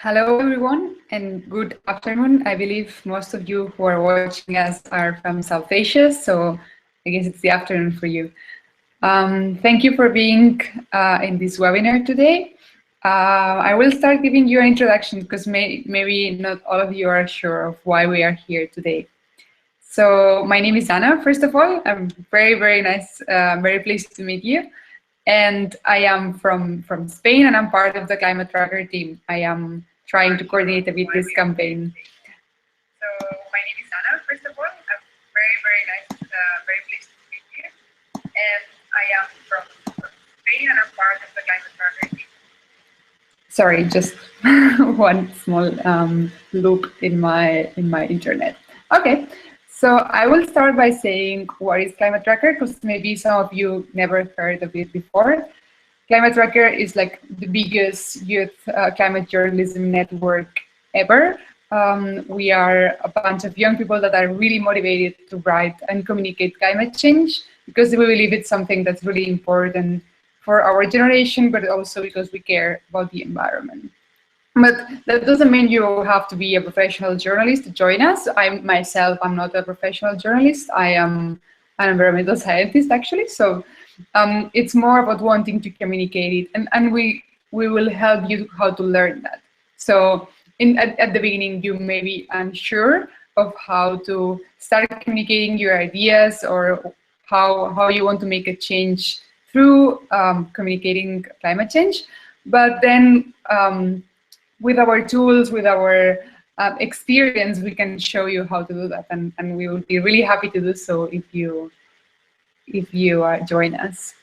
Hello, everyone, and good afternoon. I believe most of you who are watching us are from South Asia, so I guess it's the afternoon for you. Thank you for being in this webinar today. I will start giving you an introduction because maybe not all of you are sure of why we are here today. So my name is Anna, first of all. I'm very nice, very pleased to meet you. And I am from Spain, and I'm part of the Climate Tracker team. I am trying to coordinate a bit this campaign. So my name is Anna, first of all. I'm very nice, very pleased to meet you. And I am from Spain, and I'm part of the Climate Tracker team. Sorry, just one small loop in my internet. Okay. So I will start by saying what is Climate Tracker, because maybe some of you never heard of it before. Climate Tracker is like the biggest youth climate journalism network ever. We are a bunch of young people that are really motivated to write and communicate climate change because we believe it's something that's really important for our generation, but also because we care about the environment. But that doesn't mean you have to be a professional journalist to join us. I'm not a professional journalist. I am an environmental scientist, actually. So it's more about wanting to communicate it, and we will help you how to learn that. So at the beginning, you may be unsure of how to start communicating your ideas or how you want to make a change through communicating climate change. But then with our tools, with our experience, we can show you how to do that, and we would be really happy to do so if you join us.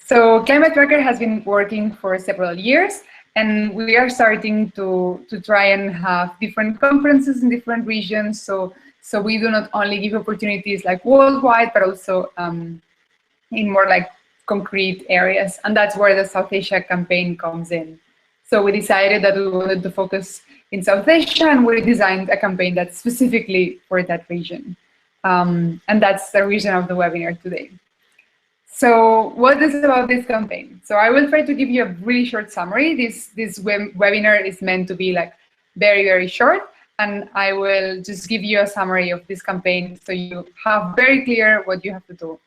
So Climate Tracker has been working for several years, and we are starting to try and have different conferences in different regions. So we do not only give opportunities like worldwide, but also in more like concrete areas, and that's where the South Asia campaign comes in. So we decided that we wanted to focus in South Asia, and we designed a campaign that's specifically for that region. And that's the reason of the webinar today. So what is about this campaign? So I will try to give you a really short summary. This webinar is meant to be like very short, and I will just give you a summary of this campaign so you have very clear what you have to do.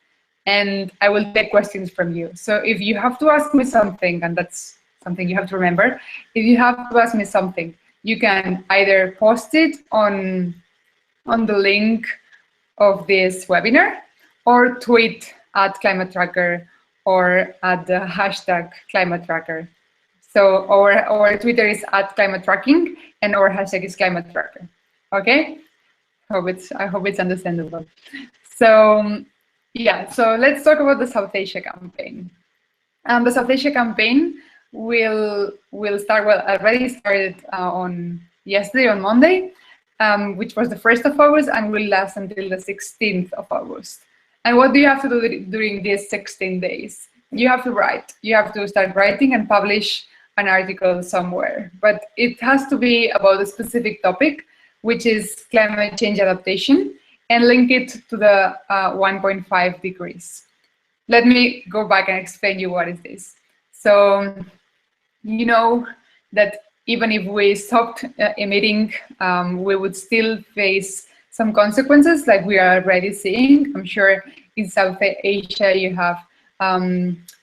And I will take questions from you. So if you have to ask me something, and that's something you have to remember, if you have to ask me something, you can either post it on the link of this webinar or tweet at Climate Tracker or at the hashtag Climate Tracker. So our Twitter is at Climate Tracking, and our hashtag is Climate Tracker. Okay? I hope it's understandable. So yeah, so let's talk about the South Asia campaign. The South Asia campaign will start, well, already started on yesterday, on Monday, which was the 1st of August, and will last until the 16th of August. And what do you have to do during these 16 days? You have to write. You have to start writing and publish an article somewhere. But it has to be about a specific topic, which is climate change adaptation, and link it to the 1.5 degrees. Let me go back and explain you what is this. So you know that even if we stopped emitting, we would still face some consequences like we are already seeing. I'm sure in South Asia you have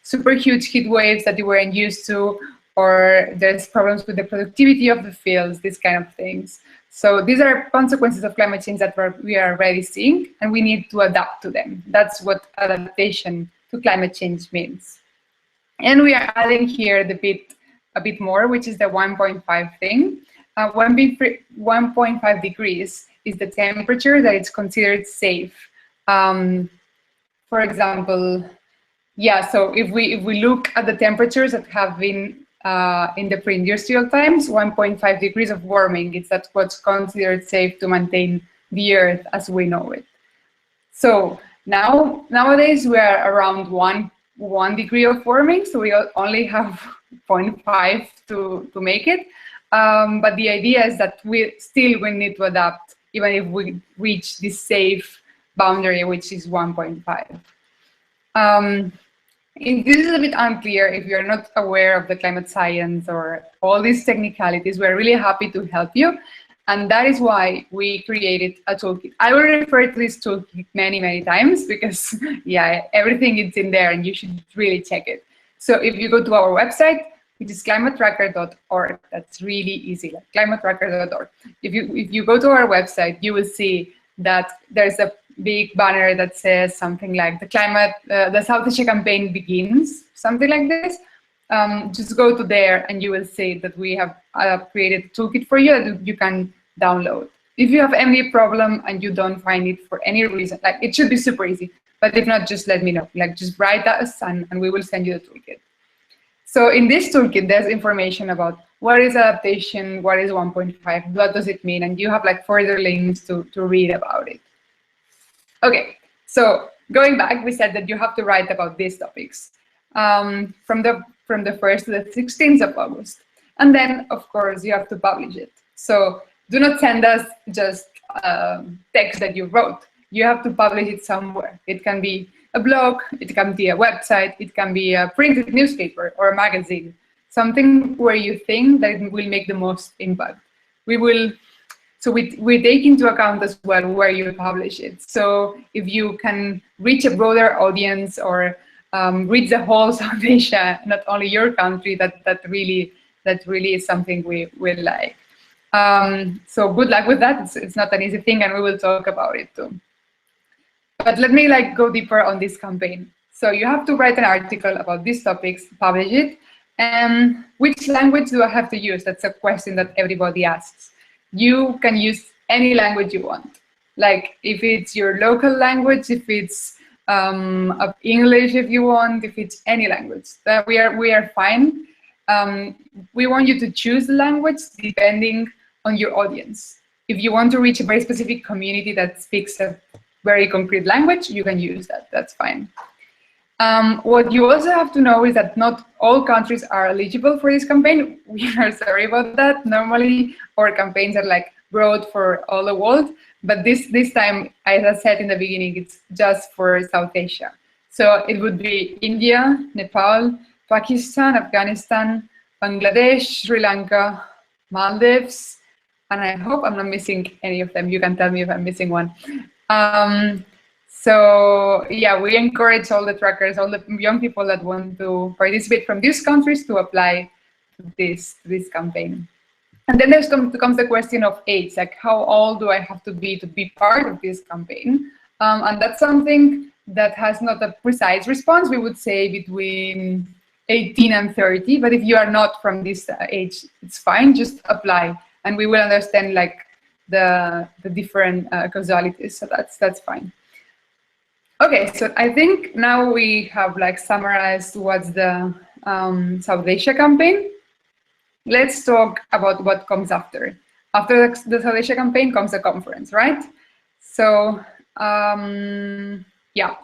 super huge heat waves that you weren't used to, or there's problems with the productivity of the fields, these kind of things. So these are consequences of climate change that we are already seeing, and we need to adapt to them. That's what adaptation to climate change means. And we are adding here a bit more, which is the 1.5 thing. 1.5 degrees is the temperature that is considered safe. For example, yeah, so if we look at the temperatures that have been in the pre-industrial times, 1.5 degrees of warming, that's what's considered safe to maintain the Earth as we know it. So nowadays we are around 1 degree of warming, so we only have 0.5 to make it. But the idea is that we need to adapt, even if we reach this safe boundary, which is 1.5. If this is a bit unclear, if you're not aware of the climate science or all these technicalities, we're really happy to help you. And that is why we created a toolkit. I will refer to this toolkit many, many times because, yeah, everything is in there and you should really check it. So if you go to our website, which is climatetracker.org, that's really easy, like climatetracker.org. If you go to our website, you will see that there's a big banner that says something like the South Asia campaign begins, something like this. Just go to there and you will see that we have created a toolkit for you that you can download. If you have any problem and you don't find it for any reason, like it should be super easy, but if not, just let me know. Like just write us and we will send you the toolkit. So in this toolkit, there's information about what is adaptation, what is 1.5, what does it mean, and you have like further links to read about it. Okay, so going back, we said that you have to write about these topics from the 1st to the 16th of August. And then, of course, you have to publish it. So do not send us just text that you wrote. You have to publish it somewhere. It can be a blog, it can be a website, it can be a printed newspaper or a magazine, something where you think that it will make the most impact. So we take into account as well where you publish it. So if you can reach a broader audience or reach the whole South Asia, not only your country, that really is something we will like. So good luck with that. It's not an easy thing, and we will talk about it too. But let me go deeper on this campaign. So you have to write an article about these topics, publish it. And which language do I have to use? That's a question that everybody asks. You can use any language you want. Like if it's your local language, if it's English, if you want, if it's any language, we are fine. We want you to choose the language depending on your audience. If you want to reach a very specific community that speaks a very concrete language, you can use that. That's fine. What you also have to know is that not all countries are eligible for this campaign. We are sorry about that. Normally, our campaigns are broad for all the world, but this time, as I said in the beginning, it's just for South Asia. So it would be India, Nepal, Pakistan, Afghanistan, Bangladesh, Sri Lanka, Maldives, and I hope I'm not missing any of them. You can tell me if I'm missing one. So yeah, we encourage all the trackers, all the young people that want to participate from these countries to apply to this campaign. And then comes the question of age, like how old do I have to be part of this campaign? And that's something that has not a precise response. We would say between 18 and 30, but if you are not from this age, it's fine, just apply. And we will understand the different causalities, so that's fine. Okay, so I think now we have summarized what's the South Asia campaign. Let's talk about what comes after. After the South Asia campaign comes a conference, right? So yeah.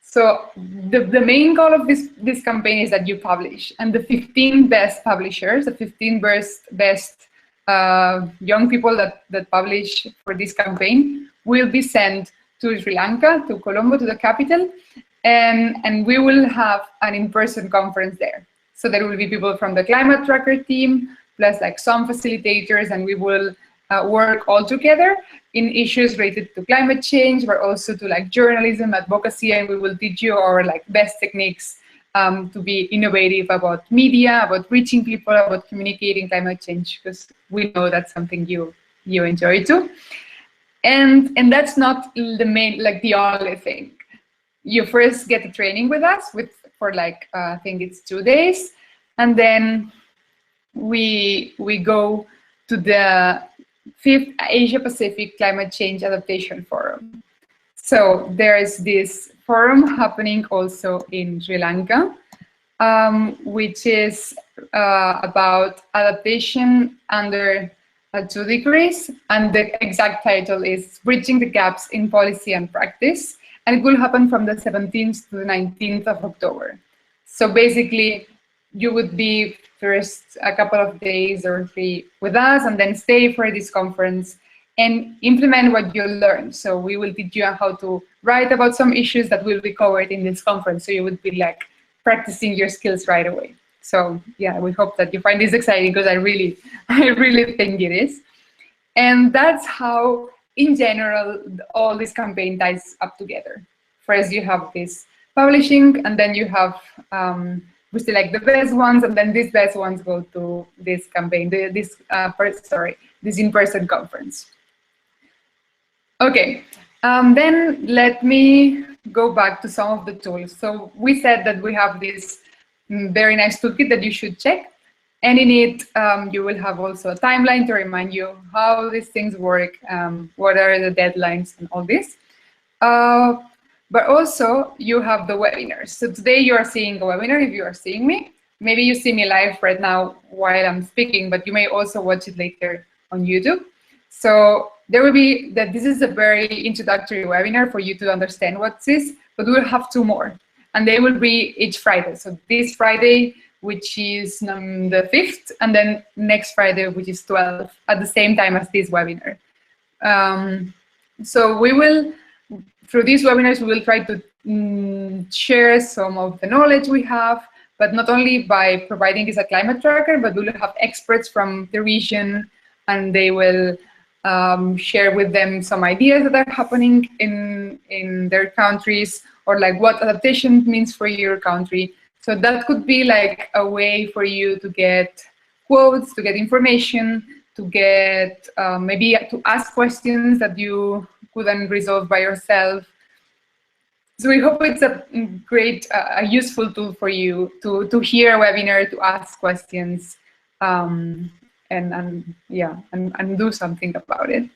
So the main goal of this campaign is that you publish, and the 15 best publishers, the 15 best young people that publish for this campaign will be sent to Sri Lanka, to Colombo, to the capital, and we will have an in-person conference there. So there will be people from the Climate Tracker team, plus some facilitators, and we will work all together in issues related to climate change, but also to journalism, advocacy, and we will teach you our best techniques to be innovative about media, about reaching people, about communicating climate change, because we know that's something you enjoy too. And that's not the main, the only thing. You first get a training with us for I think it's 2 days, and then we go to the 5th Asia Pacific Climate Change Adaptation Forum. So there is this forum happening also in Sri Lanka, which is about adaptation under 2 degrees, and the exact title is Bridging the Gaps in Policy and Practice, and it will happen from the 17th to the 19th of October. So basically, you would be first a couple of days or 3 with us, and then stay for this conference and implement what you learn. So we will teach you how to write about some issues that will be covered in this conference. So you would be like practicing your skills right away. So yeah, we hope that you find this exciting, because I really think it is. And that's how, in general, all this campaign ties up together. First, you have this publishing, and then you have we select the best ones, and then these best ones go to this campaign, this in-person conference. Okay, then let me go back to some of the tools. So we said that we have this very nice toolkit that you should check. And in it, you will have also a timeline to remind you how these things work, what are the deadlines and all this. But also, you have the webinars. So today you are seeing a webinar if you are seeing me. Maybe you see me live right now while I'm speaking, but you may also watch it later on YouTube. So there will be that this is a very introductory webinar for you to understand what's this, but we'll have 2 more. And they will be each Friday. So this Friday, which is the 5th, and then next Friday, which is 12th, at the same time as this webinar. So we will, through these webinars, we will try to share some of the knowledge we have, but not only by providing this a climate tracker, but we will have experts from the region, and they will share with them some ideas that are happening in their countries, or like what adaptation means for your country. So that could be like a way for you to get quotes, to get information, to get maybe to ask questions that you couldn't resolve by yourself. So we hope it's a great, a useful tool for you to hear a webinar, to ask questions, and do something about it.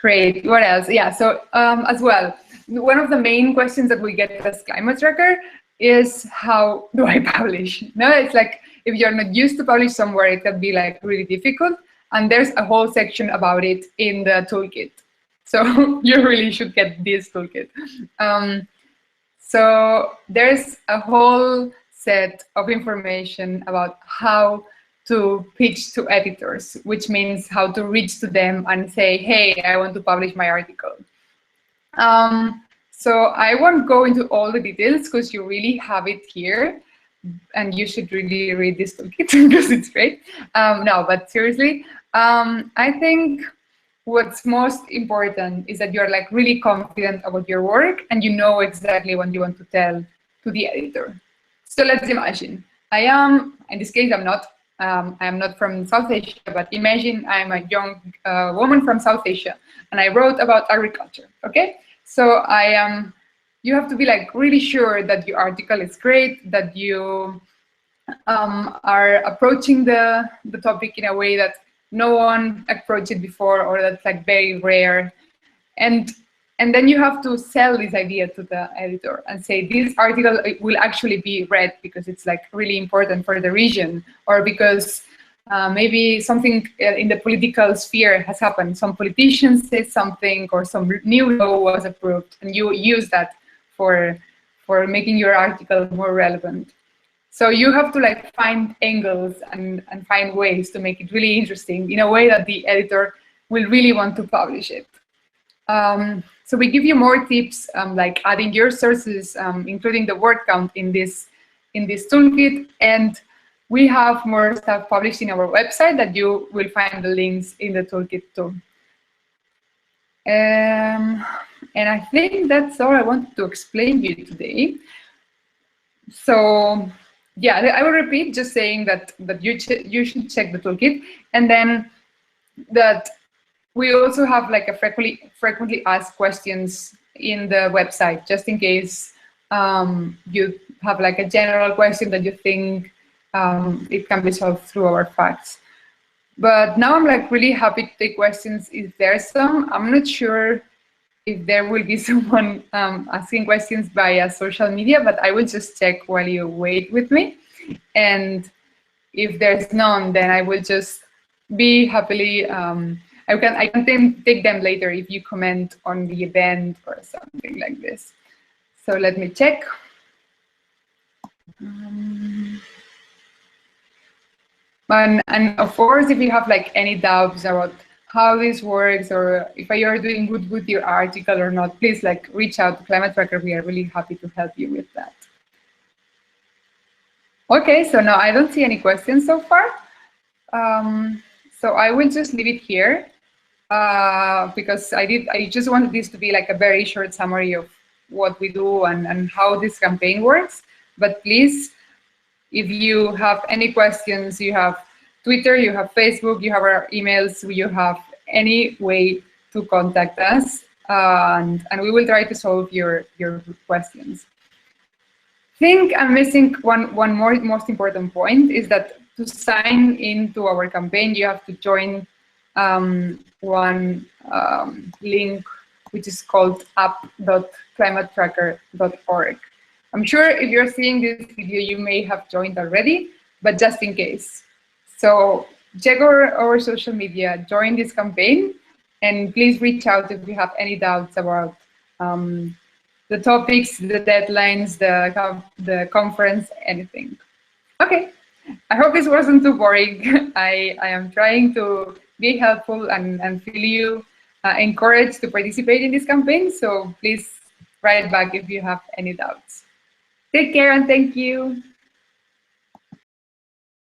Great. What else? Yeah. So as well, one of the main questions that we get as Climate Tracker is, how do I publish? No, it's like if you're not used to publish somewhere, it can be like really difficult. And there's a whole section about it in the toolkit. So you really should get this toolkit. So there's a whole set of information about how to pitch to editors, which means how to reach to them and say, hey, I want to publish my article. So I won't go into all the details because you really have it here, and you should really read this toolkit because it's great. No, but seriously, I think what's most important is that you're like really confident about your work and you know exactly what you want to tell to the editor. So let's imagine in this case, I'm not from South Asia, but imagine I'm a young woman from South Asia and I wrote about agriculture, okay? So you have to be like really sure that your article is great, that you are approaching the topic in a way that no one approached it before, or that's like very rare. And then you have to sell this idea to the editor and say, this article will actually be read because it's like really important for the region, or because maybe something in the political sphere has happened. Some politician said something, or some new law was approved, and you use that for making your article more relevant. So you have to like find angles and find ways to make it really interesting in a way that the editor will really want to publish it. So we give you more tips, like adding your sources, including the word count in this toolkit, and we have more stuff published in our website that you will find the links in the toolkit too. And I think that's all I wanted to explain to you today. So yeah, I will repeat, just saying that you should check the toolkit, and then that we also have like a frequently asked questions in the website, just in case you have like a general question that you think it can be solved through our facts. But now I'm like really happy to take questions if there's some. I'm not sure if there will be someone asking questions via social media, but I will just check while you wait with me. And if there's none, then I will just be happily, I can take them later if you comment on the event or something like this. So let me check. And of course, if you have like any doubts about how this works, or if you are doing good with your article or not, please like reach out to Climate Tracker. We are really happy to help you with that. Okay, so now I don't see any questions so far. So I will just leave it here because I just wanted this to be like a very short summary of what we do and how this campaign works. But please, if you have any questions, you have Twitter, you have Facebook, you have our emails, you have any way to contact us, and we will try to solve your questions. I think I'm missing one more most important point is that to sign into our campaign, you have to join one link, which is called app.climatetracker.org. I'm sure if you're seeing this video, you may have joined already, but just in case. So check our social media, join this campaign, and please reach out if you have any doubts about the topics, the deadlines, the conference, anything. Okay, I hope this wasn't too boring. I am trying to be helpful and feel you encouraged to participate in this campaign. So please write back if you have any doubts. Take care and thank you.